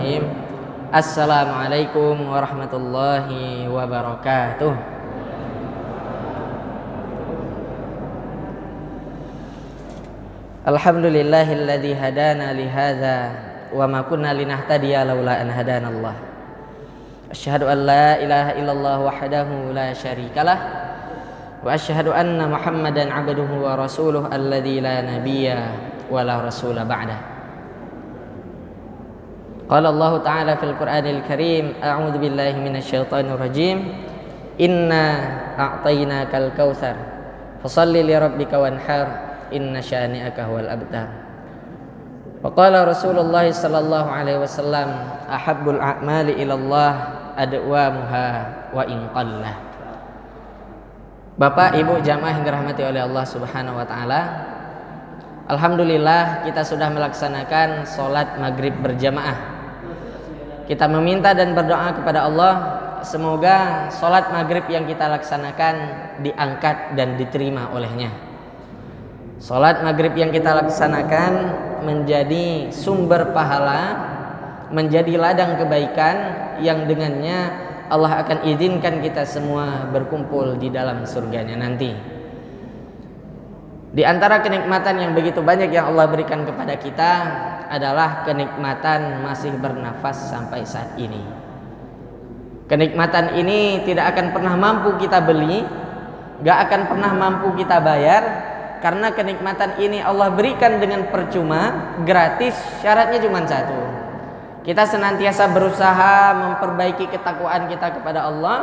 Bismillahirrahmanirrahim. Assalamualaikum warahmatullahi wabarakatuh. Alhamdulillahilladzi hadana li hadza wa ma kunna linahtadiya laula an hadanallah. Asyhadu an la ilaha illallah wahdahu la syarikalah wa asyhadu anna Muhammadan abduhu wa rasuluh alladzi la nabiyya wa la rasula ba'da. Qala Allah Ta'ala fil Qur'anil Karim, a'udzu billahi minasyaitonir rajim. Inna a'tainakal kautsar fashalli li rabbika wanhar inna syani'aka huwal abtar. Wa qala Rasulullah sallallahu alaihi wasallam, ahabbul a'mali ila Allah adwamuha wa in qalla. Bapak, Ibu, jamaah yang dirahmati oleh Allah Subhanahu wa taala. Alhamdulillah kita sudah melaksanakan salat maghrib berjamaah. Kita meminta dan berdoa kepada Allah semoga salat maghrib yang kita laksanakan diangkat dan diterima olehnya. Salat maghrib yang kita laksanakan menjadi sumber pahala, menjadi ladang kebaikan yang dengannya Allah akan izinkan kita semua berkumpul di dalam surganya nanti. Di antara kenikmatan yang begitu banyak yang Allah berikan kepada kita adalah kenikmatan masih bernafas sampai saat ini. Kenikmatan ini tidak akan pernah mampu kita beli, gak akan pernah mampu kita bayar, karena kenikmatan ini Allah berikan dengan percuma, gratis. Syaratnya cuma satu: kita senantiasa berusaha memperbaiki ketakwaan kita kepada Allah,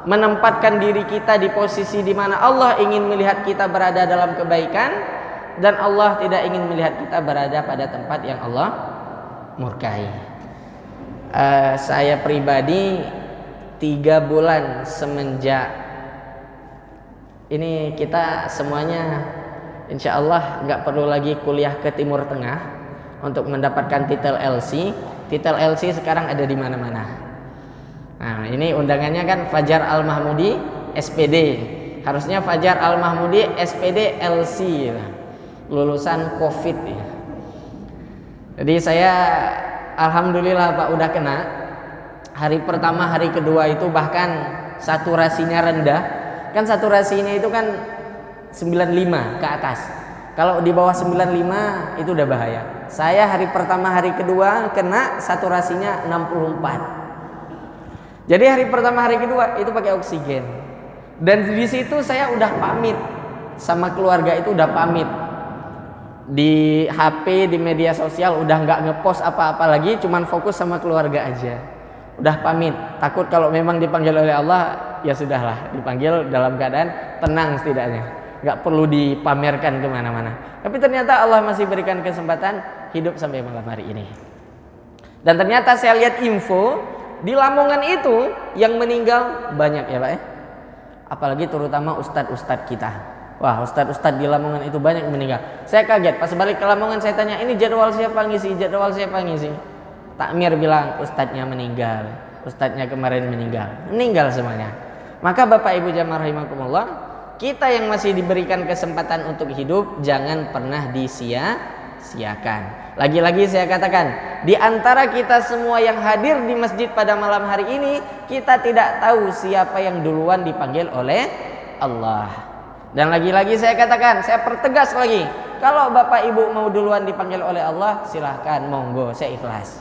menempatkan diri kita di posisi di mana Allah ingin melihat kita berada dalam kebaikan, dan Allah tidak ingin melihat kita berada pada tempat yang Allah murkai. Saya pribadi 3 bulan semenjak ini kita semuanya insya Allah nggak perlu lagi kuliah ke Timur Tengah untuk mendapatkan titel LC. Titel LC sekarang ada di mana-mana. Nah, ini undangannya kan Fajar Al-Mahmudi SPD. Harusnya Fajar Al-Mahmudi SPD LC, lulusan COVID ya. Jadi saya alhamdulillah Pak udah kena. Hari pertama, hari kedua itu bahkan saturasinya rendah. Kan saturasinya itu kan 95 ke atas. Kalau di bawah 95 itu udah bahaya. Saya hari pertama, hari kedua kena saturasinya 64. Jadi hari pertama, hari kedua itu pakai oksigen. Dan di situ saya udah pamit sama keluarga, itu udah pamit. Di HP, di media sosial udah nggak ngepost apa-apa lagi, cuman fokus sama keluarga aja. Udah pamit, takut kalau memang dipanggil oleh Allah, ya sudahlah, dipanggil dalam keadaan tenang setidaknya, nggak perlu dipamerkan kemana-mana. Tapi ternyata Allah masih berikan kesempatan hidup sampai malam hari ini. Dan ternyata saya lihat info di Lamongan itu yang meninggal banyak ya Pak ya. Apalagi terutama ustadz-ustadz kita. Wah, ustadz-ustadz di Lamongan itu banyak yang meninggal. Saya kaget pas balik ke Lamongan, saya tanya, ini jadwal siapa ngisi, jadwal siapa ngisi. Takmir bilang ustadznya meninggal, ustadznya kemarin meninggal semuanya. Maka Bapak Ibu jamaah rahimakumullah, kita yang masih diberikan kesempatan untuk hidup jangan pernah disia-siakan. Lagi-lagi saya katakan, di antara kita semua yang hadir di masjid pada malam hari ini, kita tidak tahu siapa yang duluan dipanggil oleh Allah. Dan lagi-lagi saya katakan, saya pertegas lagi, kalau Bapak Ibu mau duluan dipanggil oleh Allah, silahkan, monggo, saya ikhlas.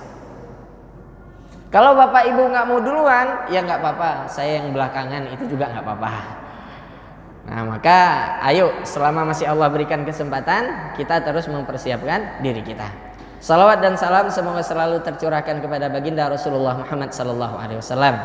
Kalau Bapak Ibu nggak mau duluan, ya nggak apa-apa, saya yang belakangan itu juga nggak apa-apa. Nah, maka ayo, selama masih Allah berikan kesempatan, kita terus mempersiapkan diri kita. Salawat dan salam semoga selalu tercurahkan kepada baginda Rasulullah Muhammad SAW.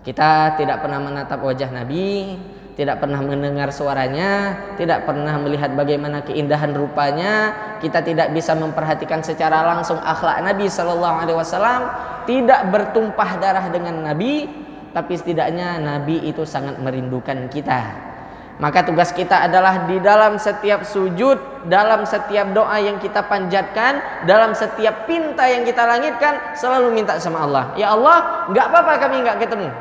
Kita tidak pernah menatap wajah Nabi, tidak pernah mendengar suaranya, tidak pernah melihat bagaimana keindahan rupanya, kita tidak bisa memperhatikan secara langsung akhlak Nabi SAW, tidak bertumpah darah dengan Nabi, tapi setidaknya Nabi itu sangat merindukan kita. Maka tugas kita adalah di dalam setiap sujud, dalam setiap doa yang kita panjatkan, dalam setiap pinta yang kita langitkan, selalu minta sama Allah, ya Allah, nggak apa-apa kami nggak ketemu,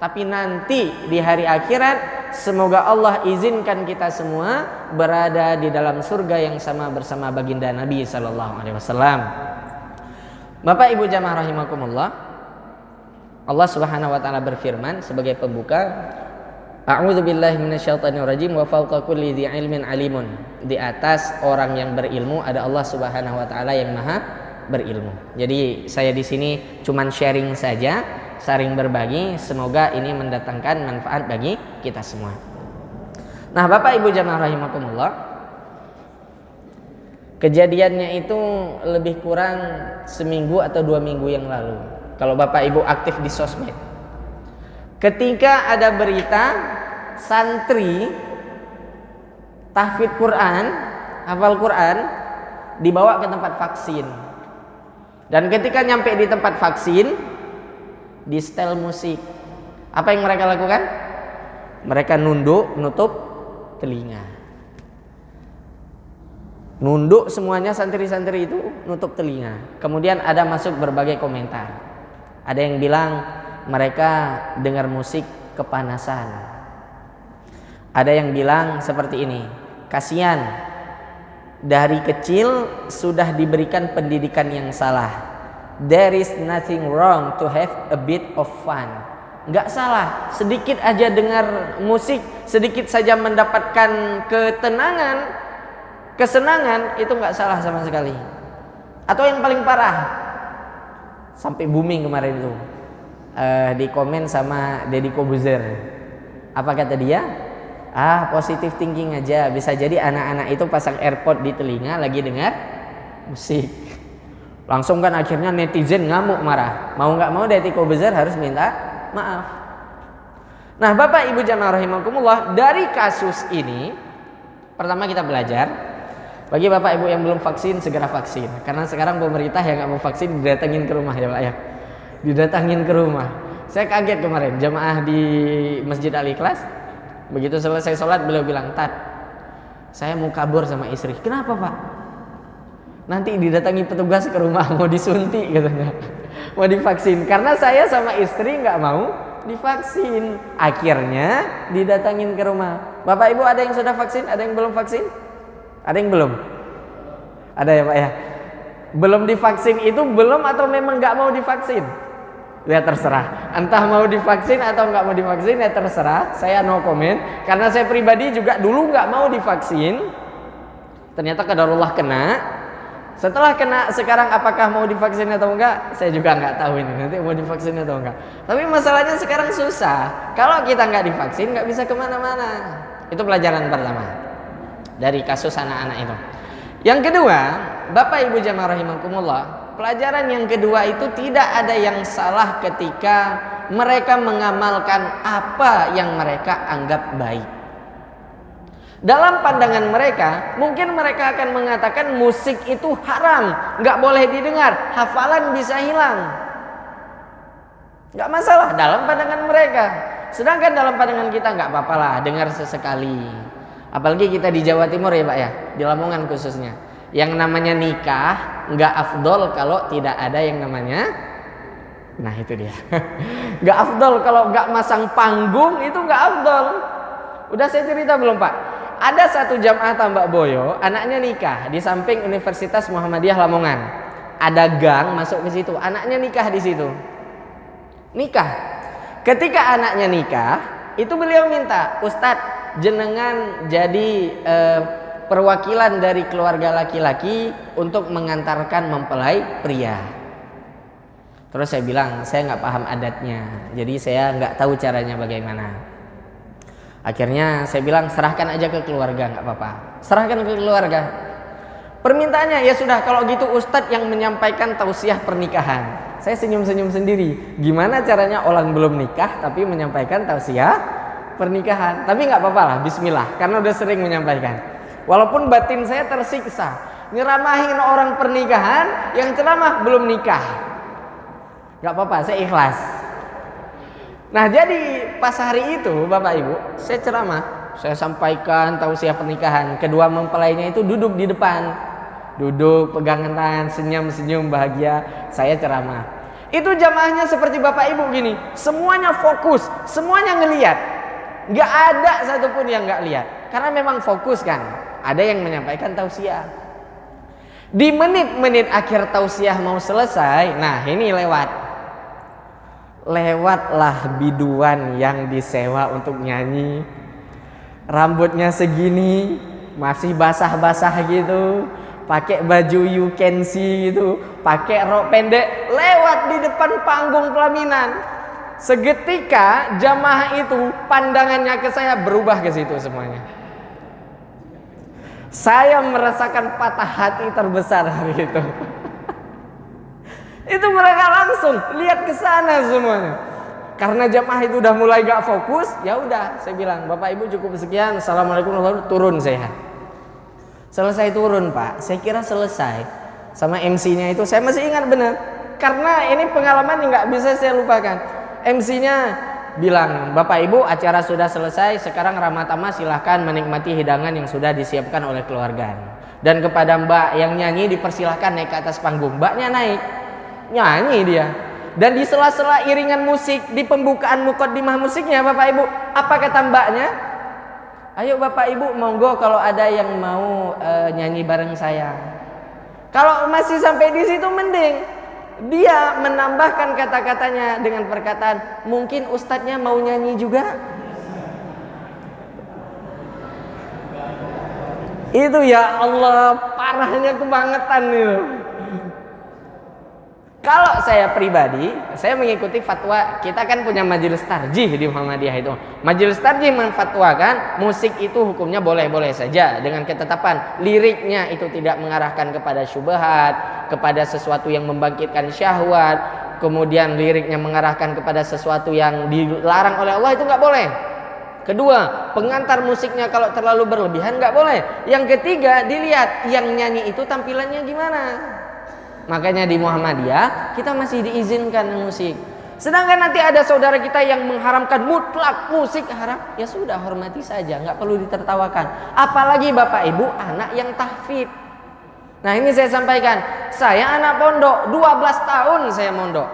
tapi nanti di hari akhirat semoga Allah izinkan kita semua berada di dalam surga yang sama bersama baginda Nabi SAW. Bapak Ibu jamaah rahimakumullah, Allah Subhanahu wa taala berfirman sebagai pembuka, A'udzubillahi minasyaitonirrajim wa fawqa kulli dzi ilmin alimun. Di atas orang yang berilmu ada Allah Subhanahu wa taala yang Maha berilmu. Jadi saya di sini cuman sharing saja, saling berbagi, semoga ini mendatangkan manfaat bagi kita semua. Nah, Bapak Ibu jamaah rahimakumullah, kejadiannya itu lebih kurang seminggu atau 2 minggu yang lalu. Kalau Bapak Ibu aktif di sosmed, ketika ada berita santri tahfidz Quran, hafal Quran, dibawa ke tempat vaksin. Dan ketika nyampe di tempat vaksin, di setel musik. Apa yang mereka lakukan? Mereka nutup telinga. Nunduk semuanya, santri-santri itu nutup telinga. Kemudian ada masuk berbagai komentar. Ada yang bilang mereka dengar musik kepanasan. Ada yang bilang seperti ini, kasihan, dari kecil sudah diberikan pendidikan yang salah. There is nothing wrong to have a bit of fun. Nggak salah, sedikit aja dengar musik, sedikit saja mendapatkan ketenangan, kesenangan, itu nggak salah sama sekali. Atau yang paling parah, sampai booming kemarin itu, di komen sama Deddy Kobuzer. Apa kata dia? Positive thinking aja. Bisa jadi anak-anak itu pasang AirPod di telinga lagi dengar musik. Langsung kan akhirnya netizen ngamuk marah. Mau nggak mau Deddy Kobuzer harus minta maaf. Nah, Bapak Ibu jamaah rahimakumullah, dari kasus ini pertama kita belajar, bagi Bapak Ibu yang belum vaksin segera vaksin. Karena sekarang pemerintah yang nggak mau vaksin didatengin ke rumah ya Pak ya. Didatangin ke rumah. Saya kaget kemarin jamaah di Masjid Al-Ikhlas. Begitu selesai sholat beliau bilang, "Tat, saya mau kabur sama istri." "Kenapa Pak?" "Nanti didatangi petugas ke rumah mau disuntik," katanya. Mau divaksin. Karena saya sama istri nggak mau divaksin. Akhirnya didatangin ke rumah. Bapak Ibu ada yang sudah vaksin? Ada yang belum vaksin? Ada yang belum? Ada ya Pak ya? Belum divaksin itu belum atau memang nggak mau divaksin? Ya terserah. Entah mau divaksin atau nggak mau divaksin ya terserah. Saya no comment. Karena saya pribadi juga dulu nggak mau divaksin. Ternyata qadarullah kena. Setelah kena sekarang apakah mau divaksin atau enggak? Saya juga nggak tahu ini nanti mau divaksin atau enggak. Tapi masalahnya sekarang susah. Kalau kita nggak divaksin nggak bisa kemana-mana. Itu pelajaran pertama dari kasus anak-anak itu. Yang kedua, Bapak Ibu jamaah rahimakumullah, pelajaran yang kedua itu tidak ada yang salah ketika mereka mengamalkan apa yang mereka anggap baik. Dalam pandangan mereka, mungkin mereka akan mengatakan musik itu haram, nggak boleh didengar, hafalan bisa hilang. Nggak masalah dalam pandangan mereka. Sedangkan dalam pandangan kita nggak apa-apa lah, dengar sesekali. Apalagi kita di Jawa Timur ya Pak ya, di Lamongan khususnya. Yang namanya nikah nggak afdol kalau tidak ada yang namanya, nah itu dia. Nggak afdol kalau nggak masang panggung, itu nggak afdol. Udah saya cerita belum Pak? Ada satu jamaah Tambak Boyo, anaknya nikah di samping Universitas Muhammadiyah Lamongan. Ada gang masuk ke situ, anaknya nikah di situ. Nikah. Ketika anaknya nikah, itu beliau minta, "Ustadz, jenengan jadi perwakilan dari keluarga laki-laki untuk mengantarkan mempelai pria." Terus saya bilang, saya nggak paham adatnya, jadi saya nggak tahu caranya bagaimana. Akhirnya saya bilang, serahkan aja ke keluarga, nggak apa-apa. Serahkan ke keluarga. Permintaannya, ya sudah kalau gitu Ustadz yang menyampaikan tausiah pernikahan. Saya senyum-senyum sendiri. Gimana caranya orang belum nikah tapi menyampaikan tausiah pernikahan? Tapi nggak apa-apa lah, bismillah, karena udah sering menyampaikan. Walaupun batin saya tersiksa, nyeramahin orang pernikahan yang ceramah belum nikah. Gak apa-apa, saya ikhlas. Nah jadi pas hari itu Bapak Ibu, saya ceramah, saya sampaikan tausiah pernikahan. Kedua mempelainya itu duduk di depan, duduk pegangan tangan, senyum-senyum bahagia. Saya ceramah. Itu jamaahnya seperti Bapak Ibu gini, semuanya fokus, semuanya ngelihat. Gak ada satupun yang gak lihat, karena memang fokus kan. Ada yang menyampaikan tausiah. Di menit-menit akhir tausiah mau selesai, nah ini lewatlah biduan yang disewa untuk nyanyi. Rambutnya segini, masih basah-basah gitu, pakai baju you can see gitu, pakai rok pendek, lewat di depan panggung pelaminan. Seketika jamaah itu pandangannya ke saya berubah ke situ semuanya. Saya merasakan patah hati terbesar hari itu. Itu mereka langsung lihat ke sana semuanya. Karena jamaah itu udah mulai gak fokus, ya udah saya bilang, Bapak Ibu cukup sekian, assalamualaikum warahmatullahi wabarakatuh, turun saya. Selesai turun Pak, saya kira selesai. Sama MC-nya itu saya masih ingat benar. Karena ini pengalaman yang gak bisa saya lupakan. MC-nya bilang, Bapak Ibu acara sudah selesai, sekarang Ramatama silahkan menikmati hidangan yang sudah disiapkan oleh keluarga. Dan kepada mbak yang nyanyi dipersilahkan naik ke atas panggung. Mbaknya naik, nyanyi dia. Dan di sela-sela iringan musik, di pembukaan mukaddimah musiknya Bapak Ibu, apa kata mbaknya? Ayo Bapak Ibu monggo kalau ada yang mau nyanyi bareng saya. Kalau masih sampai di situ mending. Dia menambahkan kata-katanya dengan perkataan, mungkin ustadznya mau nyanyi juga. Itu ya Allah, parahnya kebangetan itu. Kalau saya pribadi, saya mengikuti fatwa, kita kan punya majelis tarjih di Muhammadiyah itu. Majelis tarjih menfatwakan musik itu hukumnya boleh-boleh saja dengan ketetapan liriknya itu tidak mengarahkan kepada syubhat, kepada sesuatu yang membangkitkan syahwat, kemudian liriknya mengarahkan kepada sesuatu yang dilarang oleh Allah, itu nggak boleh. Kedua, pengantar musiknya kalau terlalu berlebihan nggak boleh. Yang ketiga, dilihat yang nyanyi itu tampilannya gimana. Makanya di Muhammadiyah kita masih diizinkan musik. Sedangkan nanti ada saudara kita yang mengharamkan mutlak musik haram, ya sudah hormati saja, nggak perlu ditertawakan. Apalagi Bapak Ibu anak yang tahfidz. Nah ini saya sampaikan, saya anak pondok, 12 tahun saya mondok.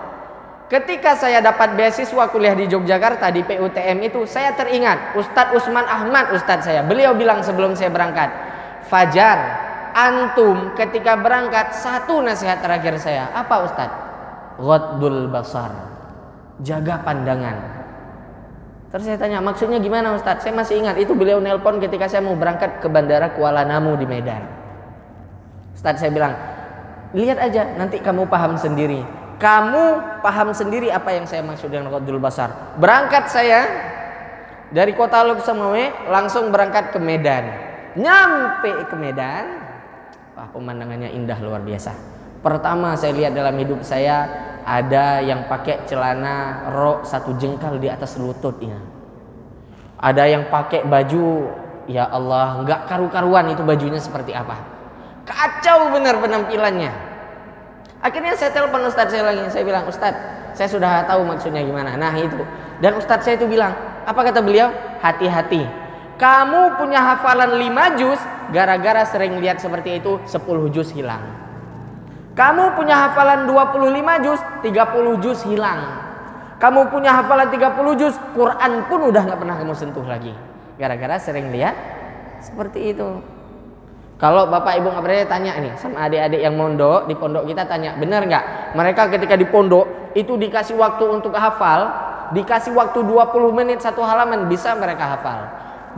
Ketika saya dapat beasiswa kuliah di Yogyakarta di PUTM itu, saya teringat Ustadz Usman Ahmad, Ustadz saya. Beliau bilang sebelum saya berangkat, Fajar, antum ketika berangkat satu nasihat terakhir saya. Apa Ustadz? Ghaddul basar, jaga pandangan. Terus saya tanya, maksudnya gimana Ustadz? Saya masih ingat itu beliau nelpon ketika saya mau berangkat ke Bandara Kuala Namu di Medan. Ustadz saya bilang, lihat aja nanti kamu paham sendiri. Kamu paham sendiri apa yang saya maksud dengan ghaddul basar. Berangkat saya dari Kota Luksamwe langsung berangkat ke Medan. Nyampe ke Medan, wah pemandangannya indah luar biasa. Pertama saya lihat dalam hidup saya, ada yang pakai celana rok 1 jengkal di atas lututnya. Ada yang pakai baju, ya Allah, nggak karu-karuan itu bajunya seperti apa. Kacau benar penampilannya. Akhirnya saya telepon Ustadz saya lagi. Saya bilang, Ustadz, saya sudah tahu maksudnya gimana. Nah itu. Dan Ustadz saya itu bilang, apa kata beliau? Hati-hati. Kamu punya hafalan 5 juz, gara-gara sering lihat seperti itu 10 juz hilang. Kamu punya hafalan 25 juz, 30 juz hilang. Kamu punya hafalan 30 juz, Quran pun udah gak pernah kamu sentuh lagi. Gara-gara sering lihat seperti itu. Kalau Bapak Ibu nggak pernah tanya nih sama adik-adik yang mondok di pondok kita, tanya benar nggak mereka ketika di pondok itu dikasih waktu untuk hafal, dikasih waktu 20 menit 1 halaman bisa mereka hafal.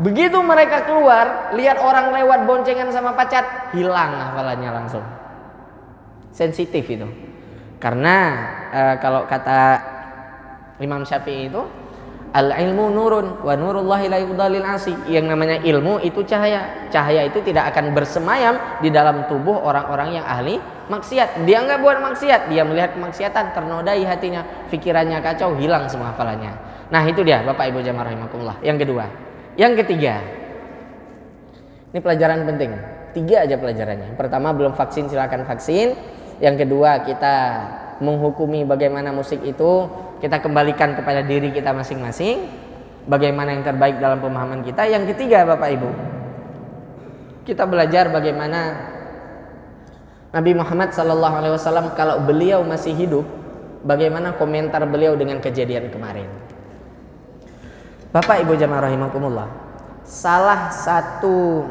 Begitu mereka keluar lihat orang lewat boncengan sama pacar, hilang hafalannya langsung. Sensitif itu. Karena kalau kata Imam Syafi'i itu, al-ilmu nurun wa nurullahi la yudhalil asi. Yang namanya ilmu itu cahaya. Cahaya itu tidak akan bersemayam di dalam tubuh orang-orang yang ahli maksiat. Dia nggak buat maksiat, dia melihat kemaksiatan, ternodai hatinya, pikirannya kacau, hilang semua hafalannya. Nah itu dia Bapak Ibu jamaah rahimakumullah. Yang kedua. Yang ketiga, ini pelajaran penting. 3 aja pelajarannya. Pertama, belum vaksin silakan vaksin. Yang kedua, kita menghukumi bagaimana musik itu kita kembalikan kepada diri kita masing-masing, bagaimana yang terbaik dalam pemahaman kita. Yang ketiga Bapak Ibu, kita belajar bagaimana Nabi Muhammad SAW kalau beliau masih hidup, bagaimana komentar beliau dengan kejadian kemarin. Bapak Ibu jamaah rahimakumullah, salah satu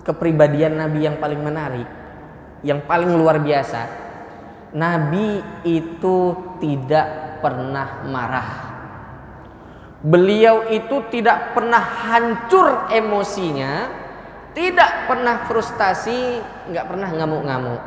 kepribadian Nabi yang paling menarik yang paling luar biasa. Nabi itu tidak pernah marah. Beliau itu tidak pernah hancur emosinya, tidak pernah frustasi, nggak pernah ngamuk-ngamuk.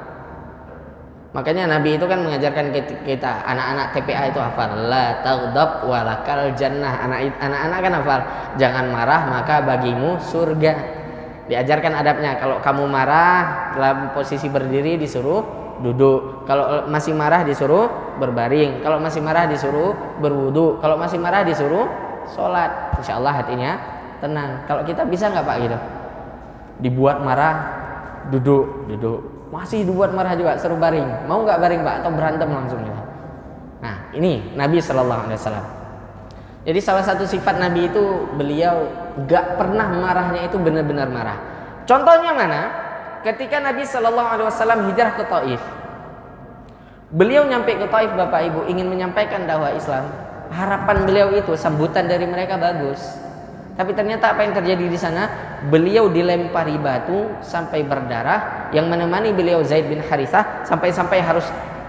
Makanya Nabi itu kan mengajarkan kita, anak-anak TPA itu hafal, la taghdab walakal jannah. Anak-anak kan hafal, jangan marah maka bagimu surga. Diajarkan adabnya, kalau kamu marah dalam posisi berdiri disuruh duduk, kalau masih marah disuruh berbaring, kalau masih marah disuruh berwudu, kalau masih marah disuruh sholat. Insya Allah hatinya tenang. Kalau kita bisa nggak Pak gitu? Dibuat marah duduk, masih dibuat marah juga suruh baring, mau nggak baring Pak atau berantem langsung gitu. Nah ini Nabi Shallallahu Alaihi Wasallam. Jadi salah satu sifat Nabi itu beliau nggak pernah marahnya itu benar-benar marah. Contohnya mana? Ketika Nabi Shallallahu Alaihi Wasallam hijrah ke Taif, beliau nyampe ke Taif Bapak Ibu ingin menyampaikan dakwah Islam. Harapan beliau itu sambutan dari mereka bagus. Tapi ternyata apa yang terjadi di sana? Beliau dilempari batu sampai berdarah. Yang menemani beliau Zaid bin Harithah sampai-sampai harus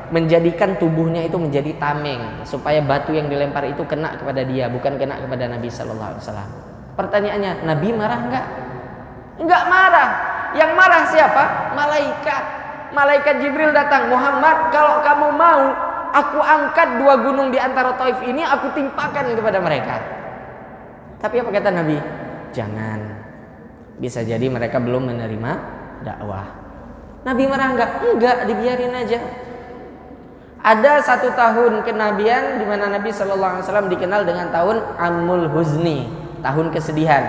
menjadikan tubuhnya itu menjadi tameng supaya batu yang dilempar itu kena kepada dia, bukan kena kepada Nabi Sallallahu Alaihi Wasallam. Pertanyaannya, Nabi marah enggak? Enggak marah. Yang marah siapa? Malaikat. Malaikat Jibril datang, Muhammad, kalau kamu mau, aku angkat 2 gunung di antara Taif ini, aku timpakan kepada mereka. Tapi apa kata Nabi? Jangan. Bisa jadi mereka belum menerima dakwah. Nabi marah enggak? Enggak, dibiarin aja. Ada 1 tahun kenabian di mana Nabi Shallallahu Alaihi Wasallam dikenal dengan tahun Amul Huzni, tahun kesedihan.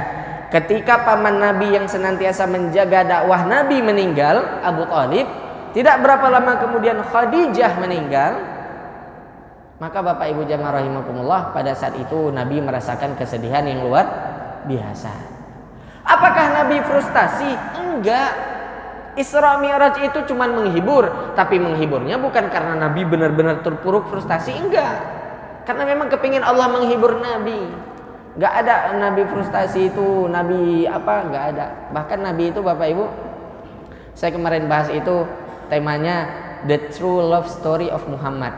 Ketika paman Nabi yang senantiasa menjaga dakwah Nabi meninggal, Abu Thalib, tidak berapa lama kemudian Khadijah meninggal. Maka Bapak Ibu jamaah rahimakumullah, pada saat itu Nabi merasakan kesedihan yang luar biasa. Apakah Nabi frustasi? Enggak. Isra Mi'raj itu cuma menghibur, tapi menghiburnya bukan karena Nabi benar-benar terpuruk frustasi, enggak. Karena memang kepingin Allah menghibur Nabi. Enggak ada Nabi frustasi itu, Nabi apa, enggak ada. Bahkan Nabi itu Bapak Ibu, saya kemarin bahas itu temanya The True Love Story of Muhammad.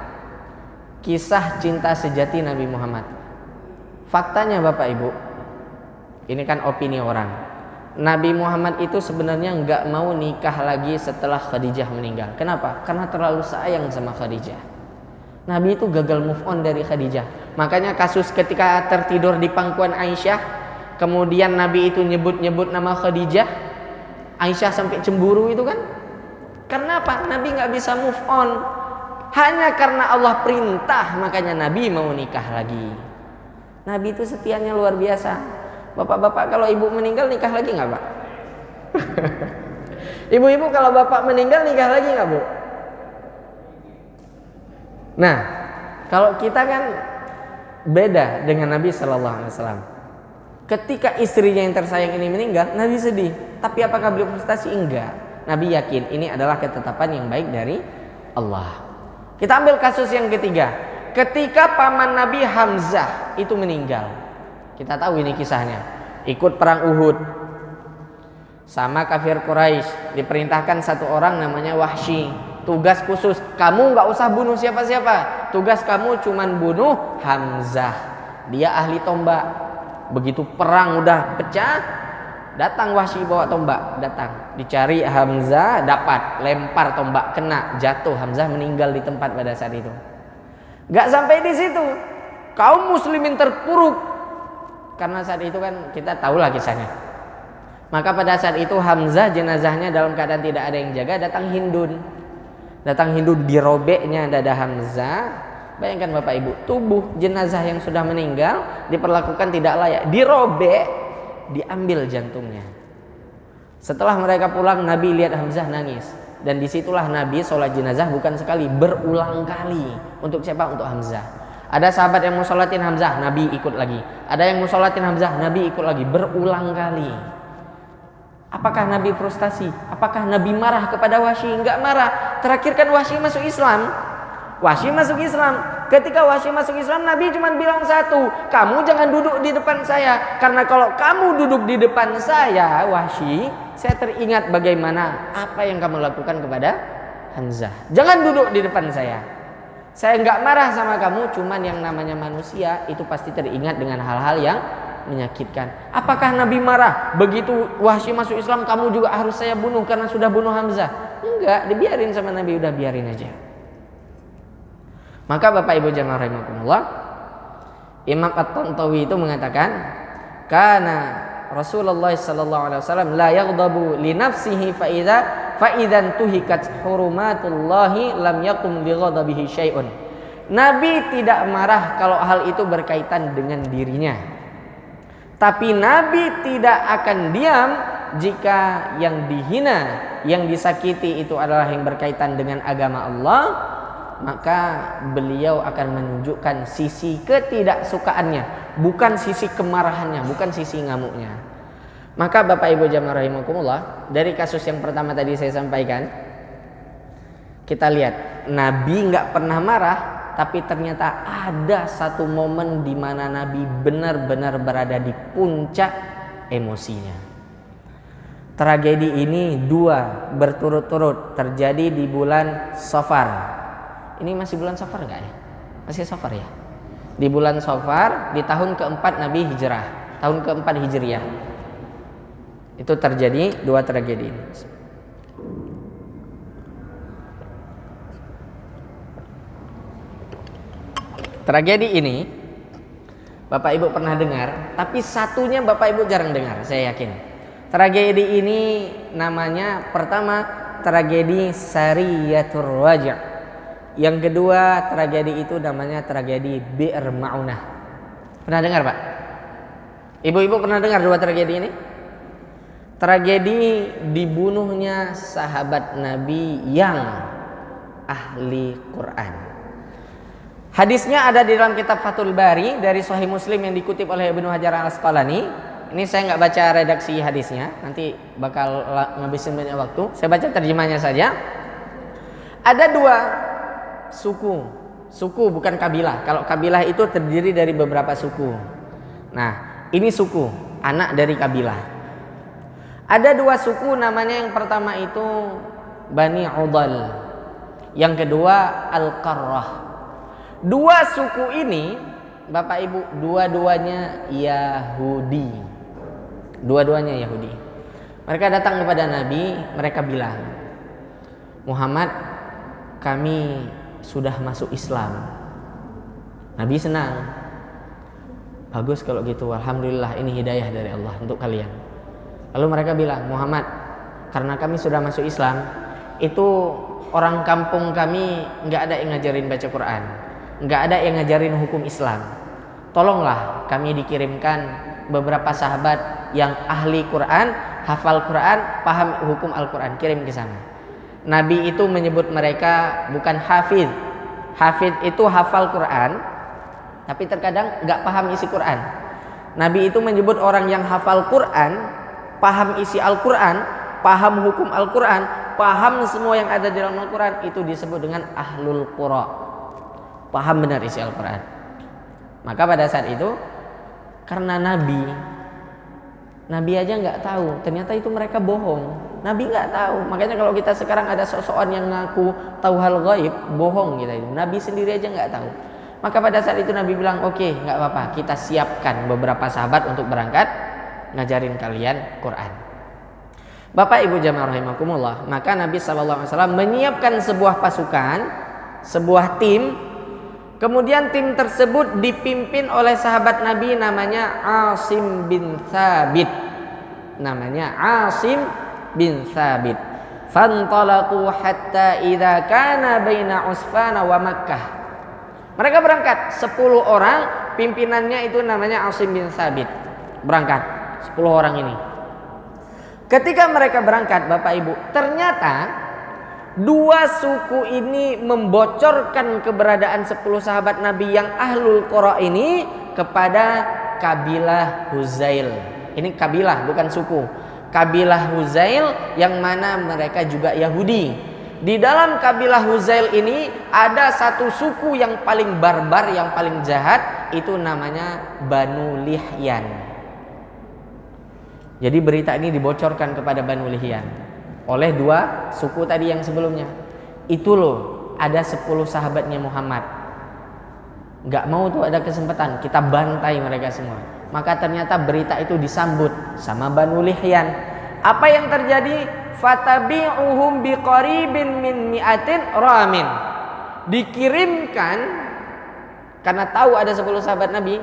Kisah cinta sejati Nabi Muhammad. Faktanya Bapak Ibu, ini kan opini orang. Nabi Muhammad itu sebenarnya nggak mau nikah lagi setelah Khadijah meninggal. Kenapa? Karena terlalu sayang sama Khadijah. Nabi itu gagal move on dari Khadijah. Makanya kasus ketika tertidur di pangkuan Aisyah, kemudian Nabi itu nyebut-nyebut nama Khadijah, Aisyah sampai cemburu itu kan. Karena apa? Nabi nggak bisa move on. Hanya karena Allah perintah, makanya Nabi mau nikah lagi. Nabi itu setianya luar biasa. Bapak-bapak kalau ibu meninggal nikah lagi nggak Pak? Ibu-ibu kalau bapak meninggal nikah lagi nggak Bu? Nah, kalau kita kan beda dengan Nabi Shallallahu Alaihi Wasallam. Ketika istrinya yang tersayang ini meninggal, Nabi sedih. Tapi apakah beliau frustasi? Enggak. Nabi yakin ini adalah ketetapan yang baik dari Allah. Kita ambil kasus yang ketiga. Ketika paman Nabi Hamzah itu meninggal. Kita tahu ini kisahnya. Ikut perang Uhud. Sama kafir Quraisy. Diperintahkan 1 orang namanya Wahsy. Tugas khusus. Kamu nggak usah bunuh siapa-siapa. Tugas kamu cuman bunuh Hamzah. Dia ahli tombak. Begitu perang udah pecah, datang Wahsy bawa tombak. Datang. Dicari Hamzah, dapat. Lempar tombak, kena. Jatuh. Hamzah meninggal di tempat pada saat itu. Nggak sampai di situ. Kaum muslimin terpuruk. Karena saat itu kan kita tahulah kisahnya. Maka pada saat itu Hamzah jenazahnya dalam keadaan tidak ada yang jaga, datang Hindun. Datang Hindun, dirobeknya dada Hamzah. Bayangkan Bapak Ibu, tubuh jenazah yang sudah meninggal diperlakukan tidak layak, dirobek, diambil jantungnya. Setelah mereka pulang, Nabi lihat Hamzah nangis. Dan disitulah Nabi sholat jenazah bukan sekali, berulang kali. Untuk siapa? Untuk Hamzah. Ada sahabat yang mau sholatin Hamzah, Nabi ikut lagi. Ada yang mau sholatin Hamzah, Nabi ikut lagi. Berulang kali. Apakah Nabi frustasi? Apakah Nabi marah kepada Wahsy? Enggak marah. Terakhir kan Wahsy masuk Islam. Wahsy masuk Islam. Ketika Wahsy masuk Islam, Nabi cuma bilang satu, kamu jangan duduk di depan saya. Karena kalau kamu duduk di depan saya, Wahsy, saya teringat bagaimana apa yang kamu lakukan kepada Hamzah. Jangan duduk di depan saya. Saya nggak marah sama kamu, cuman yang namanya manusia itu pasti teringat dengan hal-hal yang menyakitkan. Apakah Nabi marah begitu Wahsy masuk Islam kamu juga harus saya bunuh karena sudah bunuh Hamzah? Enggak, dibiarin sama Nabi, udah biarin aja. Maka Bapak Ibu jamaah rahimakumullah, Imam At-Tantawi itu mengatakan, karena Rasulullah sallallahu alaihi wasallam la yaghdabu li nafsihi fa idzan tuhikat hurumatullahi lam yakum li ghadabihi syai'un. Nabi tidak marah kalau hal itu berkaitan dengan dirinya. Tapi Nabi tidak akan diam jika yang dihina, yang disakiti itu adalah yang berkaitan dengan agama Allah, maka beliau akan menunjukkan sisi ketidaksukaannya, bukan sisi kemarahannya, bukan sisi ngamuknya. Maka Bapak Ibu jamaah rahimakumullah, dari kasus yang pertama tadi saya sampaikan, kita lihat Nabi nggak pernah marah, tapi ternyata ada satu momen di mana Nabi benar-benar berada di puncak emosinya. Tragedi ini dua berturut-turut terjadi di bulan Safar. Ini masih bulan Safar nggak ya? Masih Safar ya? Di bulan Safar di tahun keempat Nabi Hijrah, tahun keempat Hijriah. Itu terjadi dua tragedi ini. Tragedi ini Bapak Ibu pernah dengar, tapi satunya Bapak Ibu jarang dengar, saya yakin. Tragedi ini namanya pertama tragedi Sariyatur Raja'. Yang kedua tragedi itu namanya tragedi Bi'r Ma'unah. Pernah dengar Pak? Ibu-ibu pernah dengar dua tragedi ini? Tragedi dibunuhnya sahabat Nabi yang ahli Quran. Hadisnya ada di dalam kitab Fathul Bari dari Sahih Muslim yang dikutip oleh Ibnu Hajar Al-Asqalani. Ini saya nggak baca redaksi hadisnya, nanti bakal ngabisin banyak waktu. Saya baca terjemahnya saja. Ada dua suku bukan kabilah. Kalau kabilah itu terdiri dari beberapa suku. Nah, ini suku, anak dari kabilah. Ada dua suku, namanya yang pertama itu Bani Udal, yang kedua Al-Qarrah. Dua suku ini, Bapak Ibu, dua-duanya Yahudi. Dua-duanya Yahudi. Mereka datang kepada Nabi, mereka bilang, Muhammad, kami sudah masuk Islam. Nabi senang. Bagus kalau gitu, alhamdulillah, ini hidayah dari Allah untuk kalian. Lalu mereka bilang, Muhammad, karena kami sudah masuk Islam, itu orang kampung kami nggak ada yang ngajarin baca Quran, nggak ada yang ngajarin hukum Islam. Tolonglah kami dikirimkan beberapa sahabat yang ahli Quran, hafal Quran, paham hukum Al-Quran, kirim ke sana. Nabi itu menyebut mereka bukan hafid. Hafid itu hafal Quran, tapi terkadang nggak paham isi Quran. Nabi itu menyebut orang yang hafal Quran, paham isi Al-Quran, paham hukum Al-Quran, paham semua yang ada di dalam Al-Quran, itu disebut dengan ahlul qura, paham benar isi Al-Quran. Maka pada saat itu, karena Nabi aja nggak tahu, ternyata itu mereka bohong. Nabi nggak tahu. Makanya kalau kita sekarang ada seseorang yang ngaku tahu hal gaib, bohong kita itu. Nabi sendiri aja nggak tahu. Maka pada saat itu Nabi bilang, oke, nggak apa-apa, kita siapkan beberapa sahabat untuk berangkat ngajarin kalian Quran. Bapak Ibu jamaah rahimakumullah, maka Nabi SAW menyiapkan sebuah pasukan, sebuah tim. Kemudian tim tersebut dipimpin oleh sahabat Nabi namanya Asim bin Thabit. Namanya Asim bin Thabit. Fantalaqu hatta idza kana baina Usfana wa Makkah. Mereka berangkat 10 orang, pimpinannya itu namanya Asim bin Thabit. Berangkat 10 orang ini. Ketika mereka berangkat, Bapak Ibu, ternyata dua suku ini membocorkan keberadaan 10 sahabat Nabi yang ahlul qura ini kepada kabilah Huzail. Ini kabilah bukan suku. Kabilah Huzail yang mana mereka juga Yahudi. Di dalam kabilah Huzail ini ada satu suku yang paling barbar, yang paling jahat, itu namanya Banu Lihyan. Jadi berita ini dibocorkan kepada Banu Lihyan oleh dua suku tadi yang sebelumnya. Itu loh, ada 10 sahabatnya Muhammad. Nggak mau tuh ada kesempatan, kita bantai mereka semua. Maka ternyata berita itu disambut sama Banu Lihyan. Apa yang terjadi? Fatabi'uhum biqaribin min mi'atin ramin. Dikirimkan, karena tahu ada 10 sahabat Nabi,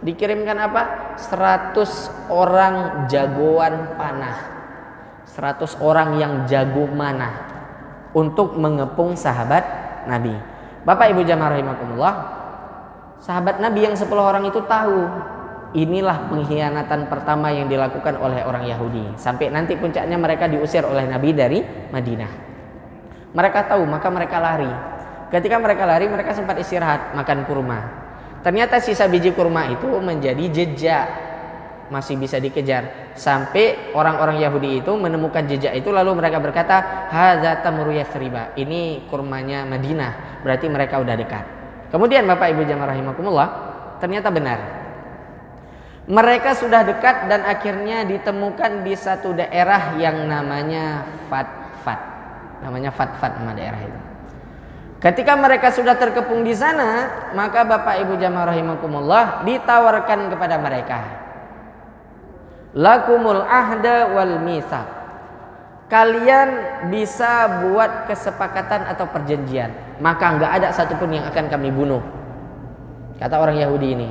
dikirimkan apa? 100 orang jagoan panah, 100 orang yang jago manah untuk mengepung sahabat Nabi. Bapak Ibu jamaah rahimakumullah, sahabat Nabi yang 10 orang itu tahu inilah pengkhianatan pertama yang dilakukan oleh orang Yahudi, sampai nanti puncaknya mereka diusir oleh Nabi dari Madinah. Mereka tahu, maka mereka lari. Ketika mereka lari, mereka sempat istirahat makan kurma. Ternyata sisa biji kurma itu menjadi jejak, masih bisa dikejar. Sampai orang-orang Yahudi itu menemukan jejak itu, lalu mereka berkata, hadza tamru Yatsriba, ini kurmanya Madinah, berarti mereka udah dekat. Kemudian Bapak Ibu jamaah rahimakumullah, ternyata benar. Mereka sudah dekat dan akhirnya ditemukan di satu daerah yang namanya Fatfat. Namanya Fatfat nama daerah itu. Ketika mereka sudah terkepung di sana, maka Bapak Ibu jamaah rahimakumullah, ditawarkan kepada mereka, lakumul ahda wal mitsaq. Kalian bisa buat kesepakatan atau perjanjian, maka enggak ada satupun yang akan kami bunuh. Kata orang Yahudi ini.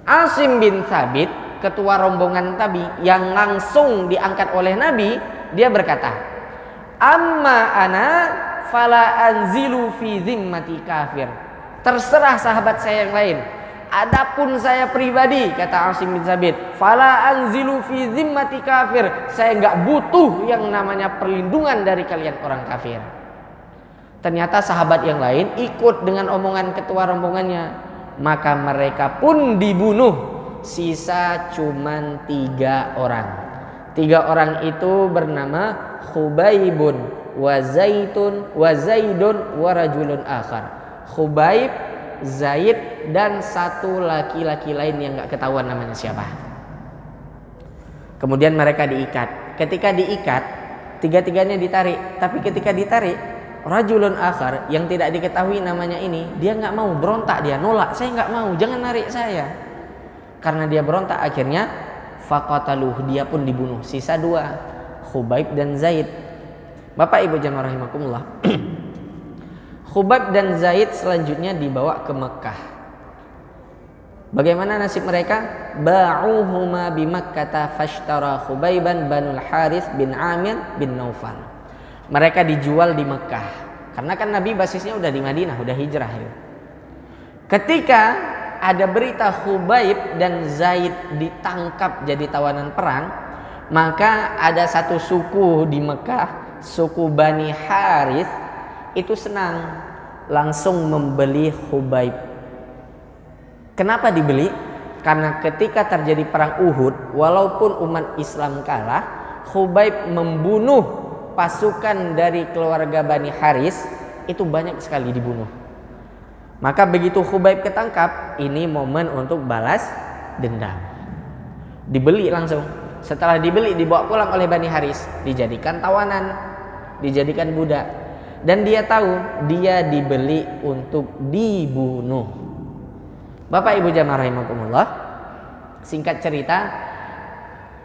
Asim bin Thabit, ketua rombongan Nabi yang langsung diangkat oleh Nabi, dia berkata, amma ana fala anzilu fi zimmati kafir. Terserah sahabat saya yang lain, adapun saya pribadi, kata Asim bin Thabit, fala anzilu fi zimmati kafir, saya enggak butuh yang namanya perlindungan dari kalian orang kafir. Ternyata sahabat yang lain ikut dengan omongan ketua rombongannya, maka mereka pun dibunuh. Sisa cuman 3 orang. 3 orang itu bernama Khubaibun wa Zaidun wa rajulun akhar. Khubaib, Zaid, dan satu laki-laki lain yang gak ketahuan namanya siapa. Kemudian mereka diikat. Ketika diikat, 3-tiganya ditarik. Tapi ketika ditarik, rajulun akhar yang tidak diketahui namanya ini, dia nggak mau, berontak, dia nolak, saya nggak mau, jangan narik saya. Karena dia berontak, akhirnya faqataluh, dia pun dibunuh. Sisa 2, Khubaib dan Zaid. Bapak Ibu jamaah rahimakumullah, Khubaib dan Zaid selanjutnya dibawa ke Mekah. Bagaimana nasib mereka? Ba'uhuma bi Makkah fashtara Khubaiban Banul Harith bin Amir bin Naufal. Mereka dijual di Mekah, karena kan Nabi basisnya udah di Madinah, udah hijrah ya. Ketika ada berita Khubaib dan Zaid ditangkap jadi tawanan perang, maka ada satu suku di Mekah, suku Bani Harith, itu senang, langsung membeli Khubaib. Kenapa dibeli? Karena ketika terjadi perang Uhud, walaupun umat Islam kalah, Khubaib membunuh pasukan dari keluarga Bani Haris, itu banyak sekali dibunuh. Maka begitu Khubaib ketangkap, ini momen untuk balas dendam. Dibeli langsung. Setelah dibeli, dibawa pulang oleh Bani Haris, dijadikan tawanan, dijadikan budak. Dan dia tahu dia dibeli untuk dibunuh. Bapak Ibu jamaah rahimakumullah, singkat cerita,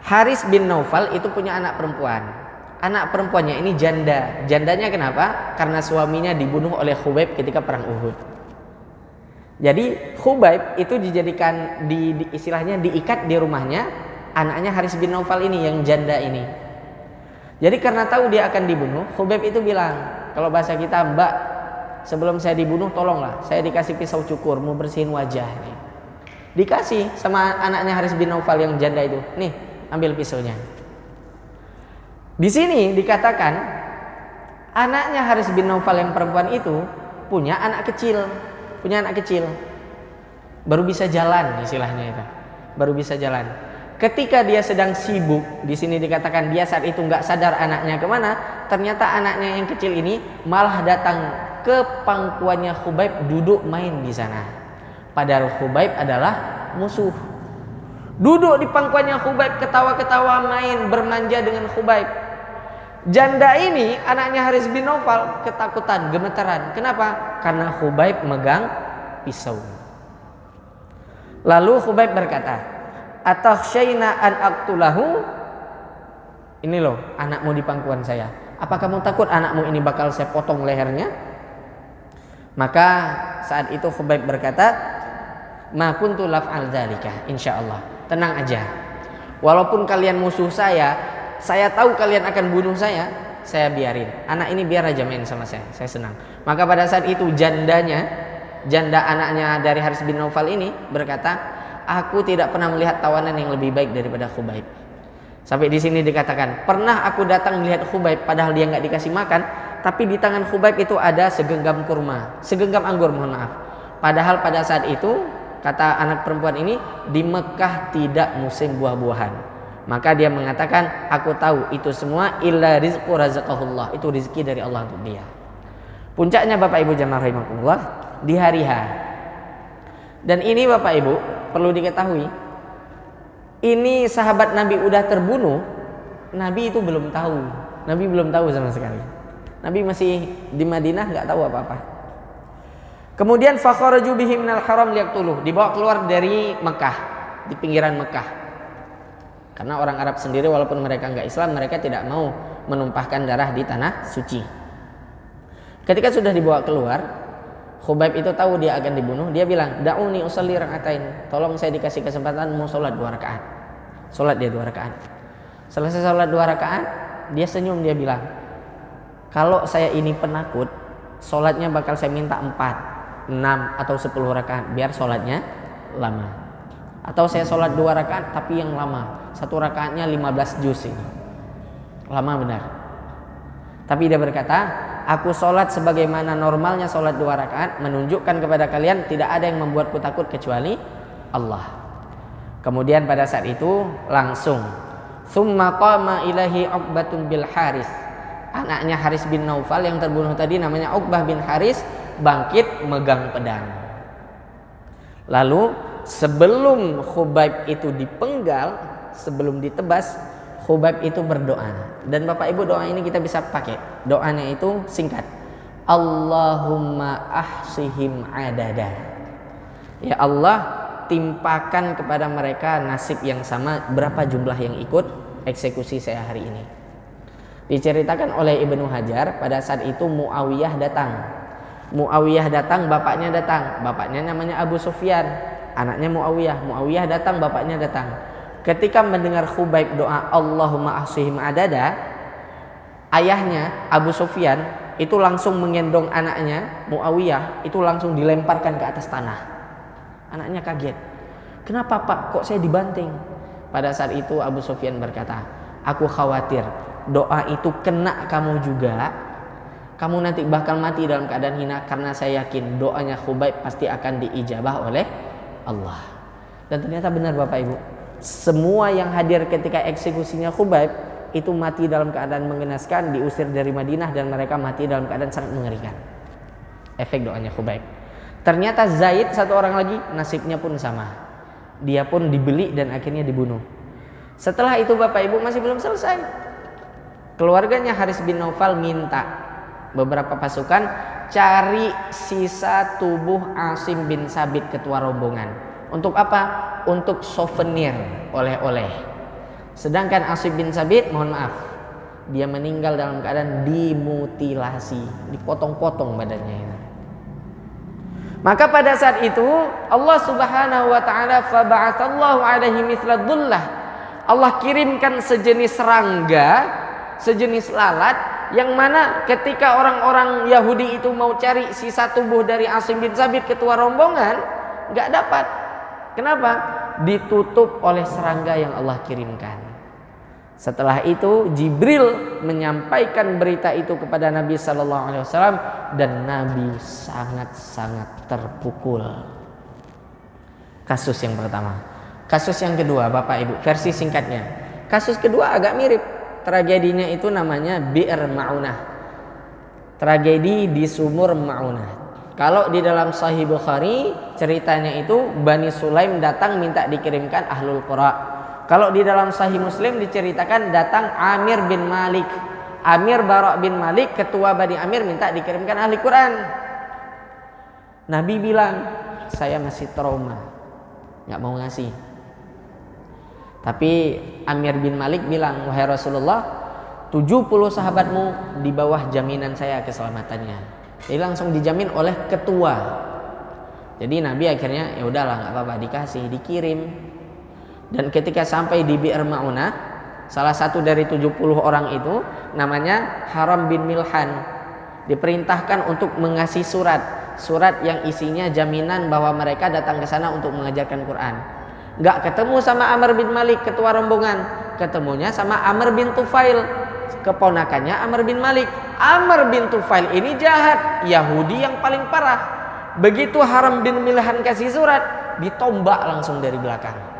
Haris bin Naufal itu punya anak perempuan. Anak perempuannya ini janda. Jandanya kenapa? Karena suaminya dibunuh oleh Khubaib ketika perang Uhud. Jadi Khubaib itu dijadikan istilahnya diikat di rumahnya anaknya Haris bin Naufal ini yang janda ini. Jadi karena tahu dia akan dibunuh, Khubaib itu bilang, kalau bahasa kita, Mbak, sebelum saya dibunuh tolonglah, saya dikasih pisau cukur, mau bersihin wajah. Dikasih sama anaknya Haris bin Naufal yang janda itu. Nih, ambil pisaunya. Di sini dikatakan anaknya Haris bin Naufal yang perempuan itu punya anak kecil, baru bisa jalan, istilahnya itu, baru bisa jalan. Ketika dia sedang sibuk, di sini dikatakan dia saat itu nggak sadar anaknya kemana. Ternyata anaknya yang kecil ini malah datang ke pangkuannya Khubaib, duduk main di sana. Padahal Khubaib adalah musuh. Duduk di pangkuannya Khubaib, ketawa-ketawa main, bermanja dengan Khubaib. Janda ini, anaknya Haris bin Naufal, ketakutan, gemetaran. Kenapa? Karena Khubaib megang pisau. Lalu Khubaib berkata, "Atakhsyaina an aqtulahu?" Ini loh anakmu di pangkuan saya. Apa kamu takut anakmu ini bakal saya potong lehernya? Maka saat itu Khubaib berkata, "Ma kuntu laf'al dzalika, insyaallah." Tenang aja. Walaupun kalian musuh saya tahu kalian akan bunuh saya biarin. Anak ini biar aja main sama saya senang. Maka pada saat itu janda anaknya dari Haris bin Naufal ini berkata, "Aku tidak pernah melihat tawanan yang lebih baik daripada Khubaib." Sampai di sini dikatakan, pernah aku datang melihat Khubaib padahal dia nggak dikasih makan, tapi di tangan Khubaib itu ada segenggam kurma, segenggam anggur, mohon maaf. Padahal pada saat itu, kata anak perempuan ini, di Mekah tidak musim buah-buahan. Maka dia mengatakan, aku tahu itu semua illa rizqu razaqahullah, itu rizki dari Allah untuk dia. Puncaknya Bapak Ibu jamaah rahimakumullah, di hari H. Dan ini Bapak Ibu perlu diketahui, ini sahabat Nabi udah terbunuh, Nabi itu belum tahu. Nabi belum tahu sama sekali. Nabi masih di Madinah, nggak tahu apa-apa. Kemudian fakharaju bihi minal haram liyaqtuluh, dibawa keluar dari Mekah, di pinggiran Mekah. Karena orang Arab sendiri walaupun mereka nggak Islam, mereka tidak mau menumpahkan darah di tanah suci. Ketika sudah dibawa keluar, Khubaib itu tahu dia akan dibunuh. Dia bilang, "Da'uni usalli raka'atain." Tolong saya dikasih kesempatan mau sholat 2 rakaat. Sholat dia 2 rakaat. Selesai sholat 2 rakaat, dia senyum, dia bilang, "Kalau saya ini penakut, sholatnya bakal saya minta 4, 6 atau 10 rakaat biar sholatnya lama. Atau saya sholat 2 rakaat tapi yang lama, 1 rakaatnya 15 juz ini. Lama benar." Tapi dia berkata, "Aku sholat sebagaimana normalnya sholat 2 rakaat, menunjukkan kepada kalian tidak ada yang membuatku takut kecuali Allah." Kemudian pada saat itu langsung Tsumma qama ilahi Uqbatun bil Haris. Anaknya Haris bin Naufal yang terbunuh tadi namanya Uqbah bin Haris, bangkit megang pedang. Lalu sebelum Khubaib itu dipenggal, sebelum ditebas, Khubaib itu berdoa. Dan Bapak Ibu, doa ini kita bisa pakai. Doanya itu singkat. Allahumma ahsihim adada. Ya Allah, timpakan kepada mereka nasib yang sama, berapa jumlah yang ikut eksekusi saya hari ini. Diceritakan oleh Ibnu Hajar, pada saat itu Muawiyah datang. Muawiyah datang, bapaknya datang. Bapaknya namanya Abu Sufyan, anaknya Muawiyah. Muawiyah datang, bapaknya datang. Ketika mendengar Khubaib doa Allahumma ahsihim adada, ayahnya Abu Sufyan itu langsung menggendong anaknya Muawiyah, itu langsung dilemparkan ke atas tanah. Anaknya kaget. "Kenapa Pak, kok saya dibanting?" Pada saat itu Abu Sufyan berkata, "Aku khawatir doa itu kena kamu juga. Kamu nanti bakal mati dalam keadaan hina, karena saya yakin doanya Khubaib pasti akan diijabah oleh Allah." Dan ternyata benar Bapak Ibu. Semua yang hadir ketika eksekusinya Khubaib itu mati dalam keadaan mengenaskan, diusir dari Madinah, dan mereka mati dalam keadaan sangat mengerikan. Efek doanya Khubaib. Ternyata Zaid, satu orang lagi, nasibnya pun sama. Dia pun dibeli dan akhirnya dibunuh. Setelah itu Bapak Ibu masih belum selesai. Keluarganya Haris bin Naufal minta beberapa pasukan cari sisa tubuh Asim bin Sabit, ketua rombongan. Untuk apa? Untuk souvenir, oleh-oleh. Sedangkan Asim bin Sabit, mohon maaf, dia meninggal dalam keadaan dimutilasi, dipotong-potong badannya. Maka pada saat itu Allah Subhanahu wa taala fa ba'atsallahu alaihi mithla dhullah. Allah kirimkan sejenis serangga, sejenis lalat, yang mana ketika orang-orang Yahudi itu mau cari sisa tubuh dari Asim bin Sabit, ketua rombongan, enggak dapat. Kenapa? Ditutup oleh serangga yang Allah kirimkan. Setelah itu Jibril menyampaikan berita itu kepada Nabi sallallahu alaihi wasallam, dan Nabi sangat-sangat terpukul. Kasus yang pertama. Kasus yang kedua, Bapak Ibu, versi singkatnya. Kasus kedua agak mirip. Tragedinya itu namanya Bi'r Ma'unah. Tragedi di sumur Ma'unah. Kalau di dalam Sahih Bukhari ceritanya itu Bani Sulaim datang minta dikirimkan Ahlul Qura. Kalau di dalam Sahih Muslim diceritakan datang Amir bin Malik. Amir Bara' bin Malik, ketua Bani Amir, minta dikirimkan ahli Quran. Nabi bilang, saya masih trauma, nggak mau ngasih. Tapi Amir bin Malik bilang, wahai Rasulullah, 70 sahabatmu di bawah jaminan saya keselamatannya. Jadi langsung dijamin oleh ketua. Jadi Nabi akhirnya ya udahlah nggak apa-apa, dikasih, dikirim. Dan ketika sampai di Bi'r Ma'unah, salah satu dari 70 orang itu namanya Haram bin Milhan, diperintahkan untuk mengasih surat yang isinya jaminan bahwa mereka datang ke sana untuk mengajarkan Quran. Nggak ketemu sama Amr bin Malik, ketua rombongan, ketemunya sama Amr bin Tufail, keponakannya Amr bin Malik. Amr bin Tufail ini jahat, Yahudi yang paling parah. Begitu Haram bin Milhan kasih surat, ditombak langsung dari belakang.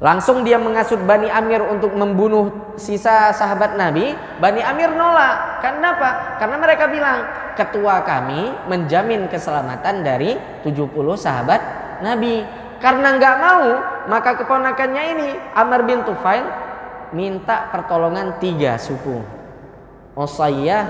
Langsung dia mengasut Bani Amir untuk membunuh sisa sahabat Nabi. Bani Amir nolak. Kenapa? Karena mereka bilang, ketua kami menjamin keselamatan dari 70 sahabat Nabi. Karena nggak mau, maka keponakannya ini Amr bin Tufail minta pertolongan 3 suku, Usayyah,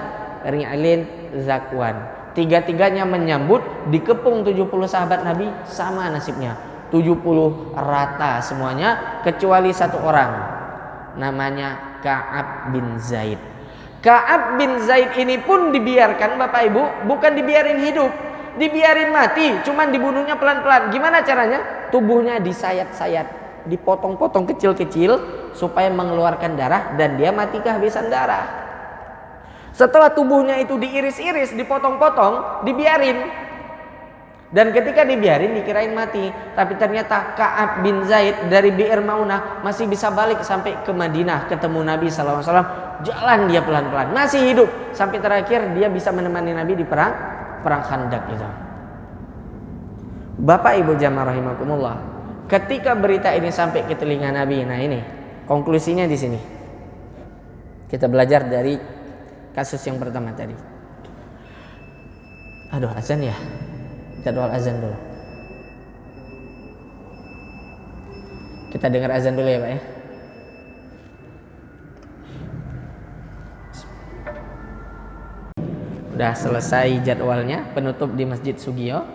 Ri'lin, Zakwan. Tiga-tiganya menyambut, dikepung 70 sahabat Nabi, sama nasibnya. 70 rata semuanya kecuali satu orang, namanya Ka'ab bin Zaid. Ka'ab bin Zaid ini pun dibiarkan Bapak Ibu, bukan dibiarin hidup, dibiarin mati, cuman dibunuhnya pelan-pelan. Gimana caranya? Tubuhnya disayat-sayat, dipotong-potong kecil-kecil supaya mengeluarkan darah dan dia mati kehabisan darah. Setelah tubuhnya itu diiris-iris, dipotong-potong, dibiarin. Dan ketika dibiarin dikirain mati, tapi ternyata Ka'ab bin Zaid dari Bi'r Ma'unah masih bisa balik sampai ke Madinah, ketemu Nabi SAW. Jalan dia pelan-pelan, masih hidup, sampai terakhir dia bisa menemani Nabi di perang Khandaq itu. Bapak Ibu jamaah rahimakumullah, ketika berita ini sampai ke telinga Nabi, nah ini konklusinya di sini. Kita belajar dari kasus yang pertama tadi. Aduh, azan ya. Jadwal azan dulu. Kita dengar azan dulu ya Pak ya. Udah selesai jadwalnya, penutup di Masjid Sugiyo.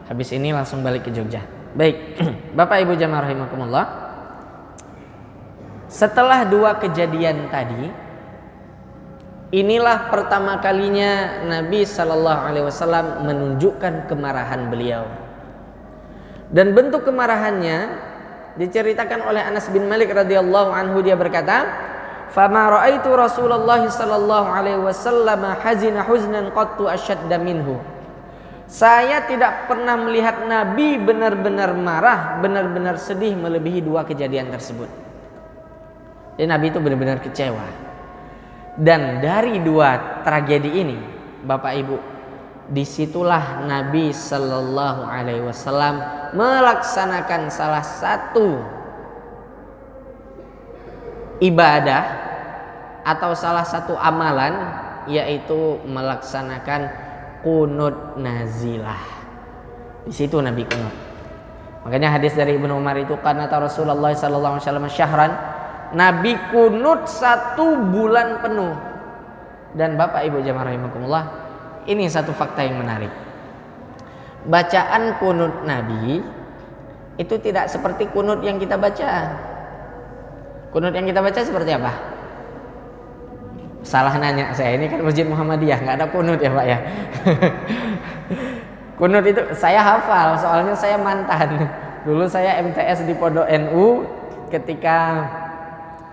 Habis ini langsung balik ke Jogja. Baik, Bapak Ibu jamaah rahimakumullah. Setelah 2 kejadian tadi, inilah pertama kalinya Nabi Sallallahu Alaihi Wasallam menunjukkan kemarahan beliau. Dan bentuk kemarahannya diceritakan oleh Anas bin Malik radhiyallahu anhu. Dia berkata, "Fama ra'aitu Rasulullah Sallallahu Alaihi Wasallam hazina huznan qattu ashadda minhu." Saya tidak pernah melihat Nabi benar-benar marah, benar-benar sedih melebihi 2 kejadian tersebut. Jadi Nabi itu benar-benar kecewa. Dan dari 2 tragedi ini, Bapak Ibu, disitulah Nabi Sallallahu Alaihi Wasallam melaksanakan salah satu ibadah atau salah satu amalan, yaitu melaksanakan qunut nazilah. Di situ Nabi qunut. Makanya hadis dari Ibnu Umar itu, karena Rasulullah Sallallahu Alaihi Wasallam syahran, Nabi kunut 1 bulan penuh. Dan Bapak Ibu jamaah rahimakumullah, ini satu fakta yang menarik. Bacaan kunut Nabi itu tidak seperti kunut yang kita baca. Kunut yang kita baca seperti apa? Salah nanya saya, ini kan Masjid Muhammadiyah, nggak ada kunut ya Pak ya. Kunut itu saya hafal, soalnya saya mantan. Dulu saya MTS di Pondok NU ketika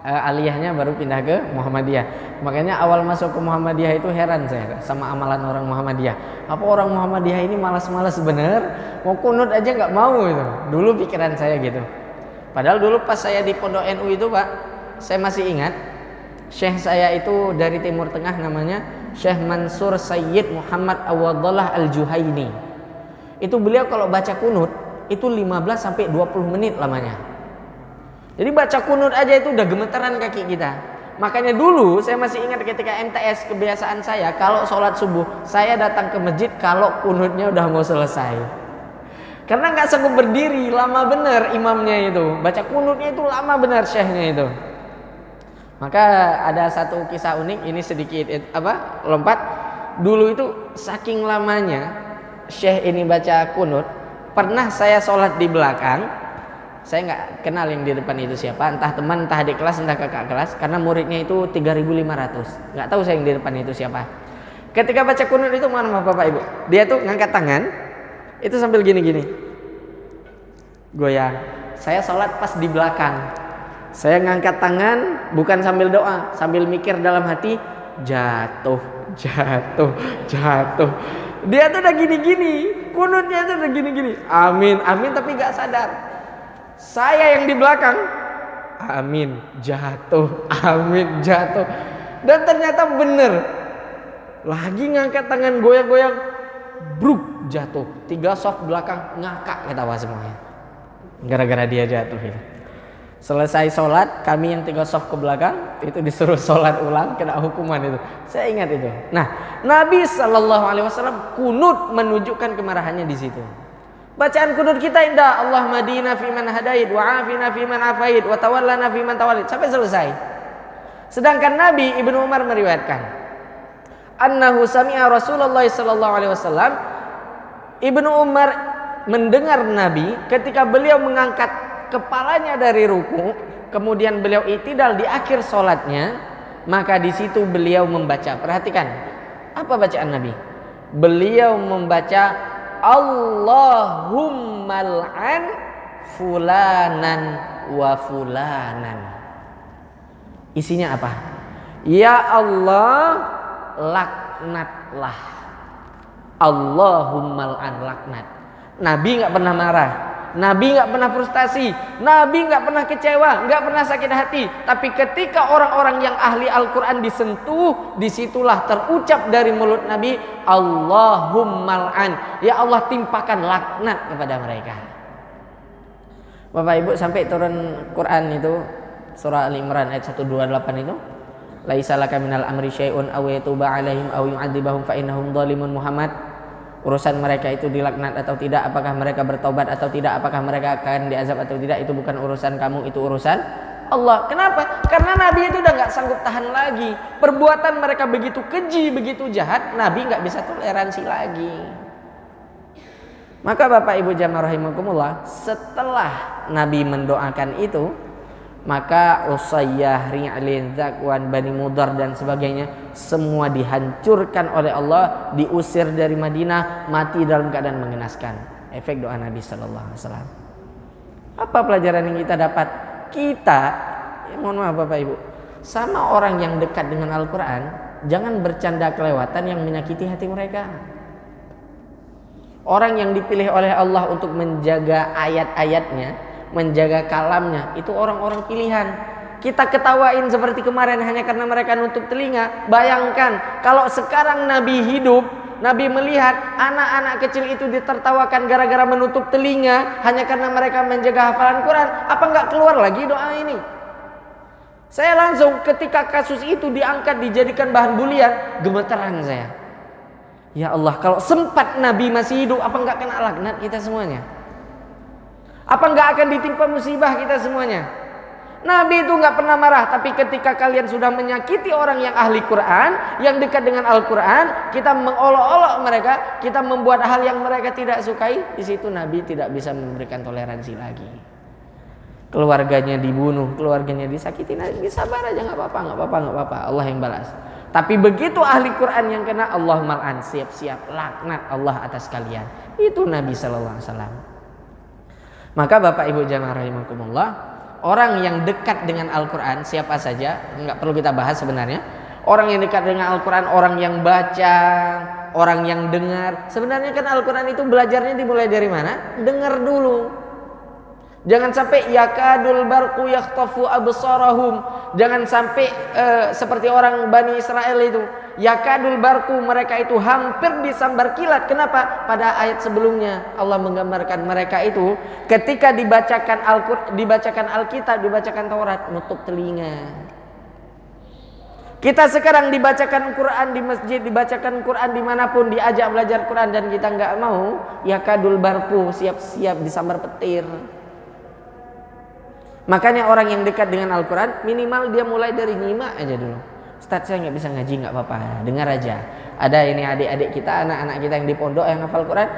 aliyahnya baru pindah ke Muhammadiyah. Makanya awal masuk ke Muhammadiyah itu heran saya sama amalan orang Muhammadiyah. Apa orang Muhammadiyah ini malas-malas bener, mau kunut aja nggak mau itu. Dulu pikiran saya gitu. Padahal dulu pas saya di Pondok NU itu Pak, saya masih ingat Syekh saya itu dari Timur Tengah, namanya Syekh Mansur Sayyid Muhammad Awadullah Al-Juhaini. Itu beliau kalau baca kunut itu 15 sampai 20 menit lamanya. Jadi baca kunut aja itu udah gemetaran kaki kita. Makanya dulu saya masih ingat ketika MTS, kebiasaan saya kalau sholat subuh saya datang ke masjid kalau kunutnya udah mau selesai. Karena nggak sanggup berdiri, lama bener imamnya itu, baca kunutnya itu lama bener syekhnya itu. Maka ada satu kisah unik, ini sedikit lompat. Dulu itu saking lamanya syekh ini baca kunut, pernah saya sholat di belakang. Saya nggak kenal yang di depan itu siapa, entah teman, entah adik kelas, entah kakak kelas, karena muridnya itu 3.500. Nggak tahu saya yang di depan itu siapa. Ketika baca kunut itu, mana Bapak Ibu, dia tuh ngangkat tangan, itu sambil gini-gini, goyang. Saya sholat pas di belakang, saya ngangkat tangan bukan sambil doa, sambil mikir dalam hati, jatuh, jatuh, jatuh. Dia tuh udah gini-gini, kunutnya tuh udah gini-gini, amin, amin, tapi nggak sadar. Saya yang di belakang, amin, jatuh, amin, jatuh. Dan ternyata bener, lagi ngangkat tangan goyang-goyang, bruk, jatuh. 3 soft belakang ngakak ketawa semuanya, gara-gara dia jatuh itu. Selesai sholat, kami yang 3 soft ke belakang itu disuruh sholat ulang, kena hukuman itu. Saya ingat itu. Nah, Nabi SAW kunut menunjukkan kemarahannya di situ. Bacaan kunut kita indah, Allahumma hadina fiman hadait wa afina fiman afait wa tawallana fiman tawallit, sampai selesai. Sedangkan Nabi, Ibnu Umar meriwayatkan annahu sami'a Rasulullah sallallahu alaihi wasallam, Ibnu Umar mendengar Nabi ketika beliau mengangkat kepalanya dari ruku, kemudian beliau i'tidal di akhir sholatnya, maka di situ beliau membaca, perhatikan apa bacaan Nabi. Beliau membaca Allahumma al'an fulanan wa fulanan. Isinya apa? Ya Allah, laknatlah. Allahumma al'an, laknat. Nabi nggak pernah marah, Nabi nggak pernah frustasi, Nabi nggak pernah kecewa, nggak pernah sakit hati. Tapi ketika orang-orang yang ahli Al-Quran disentuh, disitulah terucap dari mulut Nabi, Allahumma al'an, ya Allah timpakan laknat kepada mereka. Bapak Ibu, sampai turun Quran itu surah Al-Imran ayat 128 itu, laisa laka minal amri syai'un aw yatuba alaihim aw yu'adzibahum fa innahum dhalimun. Muhammad, urusan mereka itu dilaknat atau tidak, apakah mereka bertobat atau tidak, apakah mereka akan diazab atau tidak, itu bukan urusan kamu, itu urusan Allah. Kenapa? Karena Nabi itu udah gak sanggup tahan lagi. Perbuatan mereka begitu keji, begitu jahat, Nabi gak bisa toleransi lagi. Maka Bapak Ibu jamaah rahimakumullah, setelah Nabi mendoakan itu, maka Usayyah, Ri'lin, Zakwan, Bani Mudhar dan sebagainya semua dihancurkan oleh Allah, diusir dari Madinah, mati dalam keadaan mengenaskan. Efek doa Nabi sallallahu alaihi wasallam. Apa pelajaran yang kita dapat? Kita, mohon maaf Bapak Ibu, sama orang yang dekat dengan Al-Quran, jangan bercanda kelewatan yang menyakiti hati mereka. Orang yang dipilih oleh Allah untuk menjaga ayat-ayatnya, menjaga kalamnya, itu orang-orang pilihan. Kita ketawain seperti kemarin hanya karena mereka nutup telinga. Bayangkan kalau sekarang Nabi hidup, Nabi melihat anak-anak kecil itu ditertawakan gara-gara menutup telinga hanya karena mereka menjaga hafalan Quran, apa nggak keluar lagi doa ini? Saya langsung ketika kasus itu diangkat dijadikan bahan bulian, gemetaran saya. Ya Allah, kalau sempat Nabi masih hidup, apa nggak kena laknat kita semuanya? Apa nggak akan ditimpa musibah kita semuanya? Nabi itu nggak pernah marah, tapi ketika kalian sudah menyakiti orang yang ahli Quran, yang dekat dengan Al-Quran, kita mengolok-olok mereka, kita membuat hal yang mereka tidak sukai, di situ Nabi tidak bisa memberikan toleransi lagi. Keluarganya dibunuh, keluarganya disakiti, Nabi sabar aja, nggak apa-apa, nggak apa-apa, nggak apa-apa, Allah yang balas. Tapi begitu ahli Quran yang kena, Allah mal'an, siap-siap laknat Allah atas kalian. Itu Nabi sallallahu alaihi wasallam. Maka Bapak Ibu jamaah rahimakumullah, orang yang dekat dengan Al-Quran siapa saja, nggak perlu kita bahas sebenarnya. Orang yang dekat dengan Al-Quran, orang yang baca, orang yang dengar. Sebenarnya kan Al-Quran itu belajarnya dimulai dari mana? Dengar dulu. Jangan sampai yakadul barqu yakhtafu absarahum. Jangan sampai seperti orang Bani Israel itu, yakadul barqu, mereka itu hampir disambar kilat. Kenapa? Pada ayat sebelumnya Allah menggambarkan mereka itu ketika dibacakan Alkitab, dibacakan Taurat, nutup telinga. Kita sekarang dibacakan Quran di masjid, dibacakan Quran dimanapun, diajak belajar Quran dan kita nggak mau, ya kadul barku, siap-siap disambar petir. Makanya orang yang dekat dengan Al-Quran minimal dia mulai dari nyimak aja dulu. Ustaz, saya nggak bisa ngaji, nggak apa-apa, dengar aja. Ada ini adik-adik kita, anak-anak kita yang di pondok yang hafal Quran,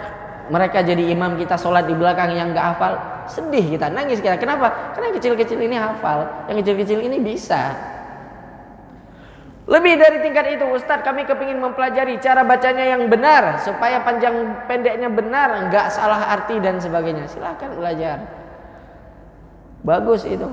mereka jadi imam kita sholat di belakang yang nggak hafal, sedih kita, nangis kita. Kenapa? Karena yang kecil-kecil ini hafal, yang kecil-kecil ini bisa. Lebih dari tingkat itu, Ustadz, kami kepingin mempelajari cara bacanya yang benar supaya panjang pendeknya benar, nggak salah arti dan sebagainya. Silahkan belajar, bagus itu.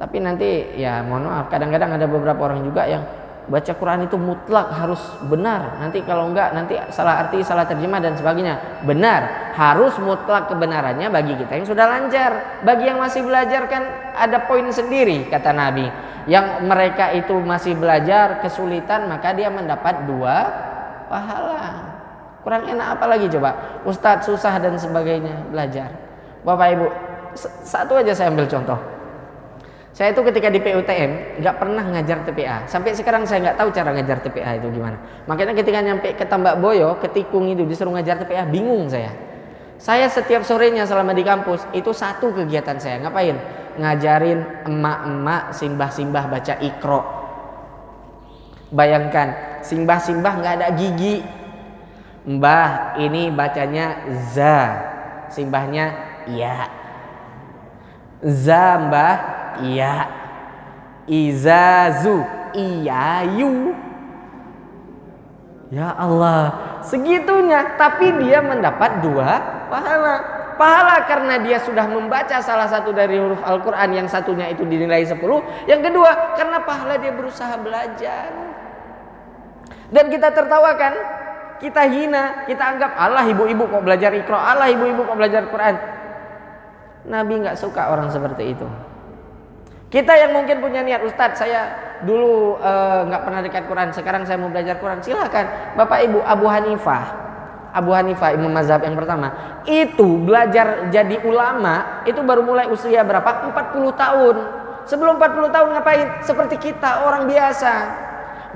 Tapi nanti ya mohon maaf, kadang-kadang ada beberapa orang juga yang baca Quran itu mutlak harus benar. Nanti kalau enggak, nanti salah arti, salah terjemah dan sebagainya. Benar, harus mutlak kebenarannya bagi kita yang sudah lancar. Bagi yang masih belajar kan ada poin sendiri kata Nabi. Yang mereka itu masih belajar kesulitan, maka dia mendapat 2 pahala. Kurang enak apa lagi coba? Ustadz susah dan sebagainya belajar. Bapak Ibu, satu aja saya ambil contoh. Saya itu ketika di PUTM nggak pernah ngajar TPA. Sampai sekarang saya nggak tahu cara ngajar TPA itu gimana. Makanya ketika nyampe ke Tambak Boyo, ke Tikung itu disuruh ngajar TPA, bingung saya. Saya setiap sorenya selama di kampus itu satu kegiatan saya. Ngapain? Ngajarin emak-emak simbah-simbah baca Iqra. Bayangkan, simbah-simbah nggak ada gigi. Mbah ini bacanya za, simbahnya ya. Za mbah, iya. Izazu, iyayu. Ya Allah, segitunya. Tapi dia mendapat 2 pahala. Pahala karena dia sudah membaca salah satu dari huruf Al-Quran, yang satunya itu dinilai 10. Yang kedua, karena pahala dia berusaha belajar. Dan kita tertawakan, kita hina, kita anggap Allah ibu-ibu kok belajar Iqra, Allah ibu-ibu kok belajar Quran. Nabi nggak suka orang seperti itu. Kita yang mungkin punya niat, Ustadz saya dulu nggak pernah dekat Quran, sekarang saya mau belajar Quran, silahkan. Bapak Ibu, Abu Hanifah imam mazhab yang pertama itu belajar jadi ulama itu baru mulai usia berapa? 40 tahun. Sebelum 40 tahun ngapain? Seperti kita, orang biasa.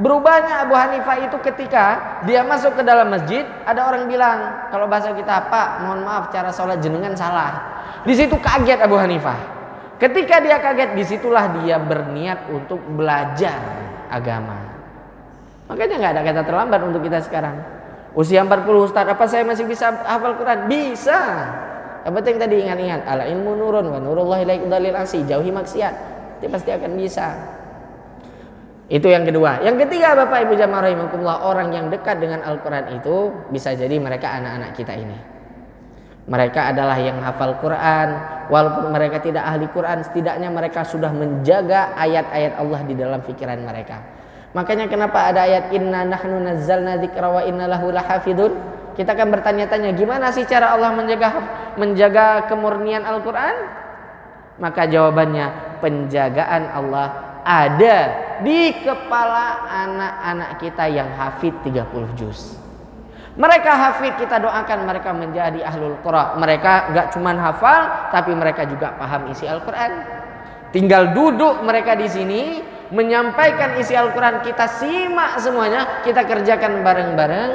Berubahnya Abu Hanifah itu ketika dia masuk ke dalam masjid, ada orang bilang, kalau bahasa kita, Pak mohon maaf cara sholat jenengan salah. Di situ kaget Abu Hanifah. Ketika dia kaget, disitulah dia berniat untuk belajar agama. Makanya nggak ada kata terlambat untuk kita sekarang. Usia 40, Ustaz, apa saya masih bisa hafal Quran? Bisa. Yang penting tadi ingat-ingat, ala ilmu nurun wa nurullahi la yudallil asi, jauhi maksiat. Dia pasti akan bisa. Itu yang kedua. Yang ketiga, Bapak Ibu jamaah rahimakumullah, orang yang dekat dengan Al-Quran itu bisa jadi mereka anak-anak kita ini. Mereka adalah yang hafal Quran, walaupun mereka tidak ahli Quran, setidaknya mereka sudah menjaga ayat-ayat Allah di dalam pikiran mereka. Makanya kenapa ada ayat inna nahnu nazzalna dzikra wa inna lahu lahafidun? Kita akan bertanya-tanya, gimana sih cara Allah menjaga kemurnian Al-Quran? Maka jawabannya, penjagaan Allah ada di kepala anak-anak kita yang hafid 30 juz. Mereka hafid, kita doakan mereka menjadi ahlul Qur'an. Mereka gak cuman hafal, tapi mereka juga paham isi Al-Quran. Tinggal duduk mereka di sini menyampaikan isi Al-Quran, kita simak semuanya, kita kerjakan bareng-bareng.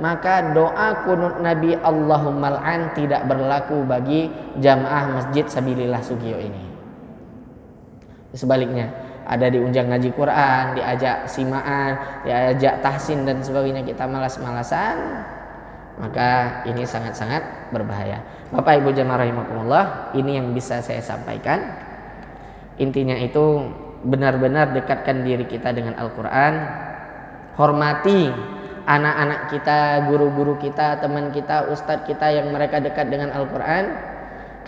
Maka doa kunut Nabi Allahumma al'an tidak berlaku bagi jamaah Masjid Sabilillah Sugiyo ini. Sebaliknya, ada diunjang ngaji Quran, diajak simaan, diajak tahsin dan sebagainya, kita malas-malasan, maka ini sangat-sangat berbahaya. Bapak Ibu jamaah rahimakumullah, ini yang bisa saya sampaikan. Intinya itu benar-benar dekatkan diri kita dengan Al-Quran, hormati anak-anak kita, guru-guru kita, teman kita, ustadz kita yang mereka dekat dengan Al-Quran,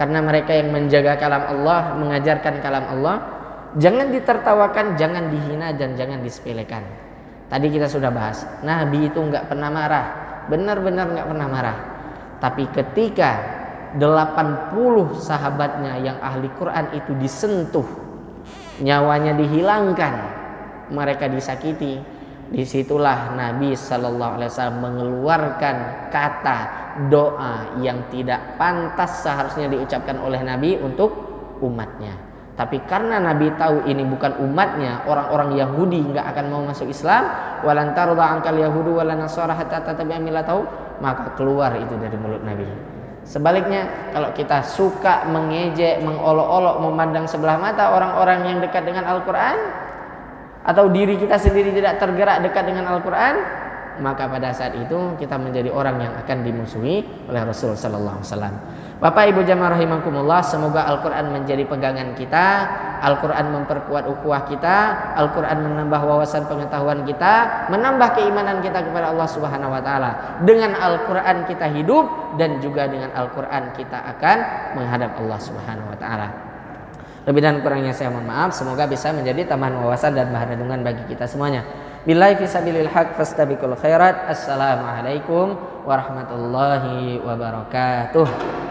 karena mereka yang menjaga kalam Allah, mengajarkan kalam Allah. Jangan ditertawakan, jangan dihina, dan jangan disepelekan. Tadi kita sudah bahas, Nabi itu nggak pernah marah, benar-benar nggak pernah marah. Tapi ketika 80 sahabatnya yang ahli Quran itu disentuh, nyawanya dihilangkan, mereka disakiti, disitulah Nabi Sallallahu Alaihi Wasallam mengeluarkan kata doa yang tidak pantas seharusnya diucapkan oleh Nabi untuk umatnya. Tapi karena Nabi tahu ini bukan umatnya, orang-orang Yahudi nggak akan mau masuk Islam, walan tarda angkal yahudu walan nasara hatta tattabi'a millatahu, maka keluar itu dari mulut Nabi. Sebaliknya, kalau kita suka mengejek, mengolok-olok, memandang sebelah mata orang-orang yang dekat dengan Al-Quran, atau diri kita sendiri tidak tergerak dekat dengan Al-Quran, maka pada saat itu kita menjadi orang yang akan dimusuhi oleh Rasul sallallahu alaihi wasallam. Bapak Ibu jamaah rahimakumullah, semoga Al-Quran menjadi pegangan kita, Al-Quran memperkuat ukhuwah kita, Al-Quran menambah wawasan pengetahuan kita, menambah keimanan kita kepada Allah Subhanahu wa taala. Dengan Al-Quran kita hidup, dan juga dengan Al-Quran kita akan menghadap Allah Subhanahu wa taala. Lebih dan kurangnya saya mohon maaf, semoga bisa menjadi tambahan wawasan dan bahan renungan bagi kita semuanya. Billahi fisabilil haq fastabiqul khairat. Assalamualaikum warahmatullahi wabarakatuh.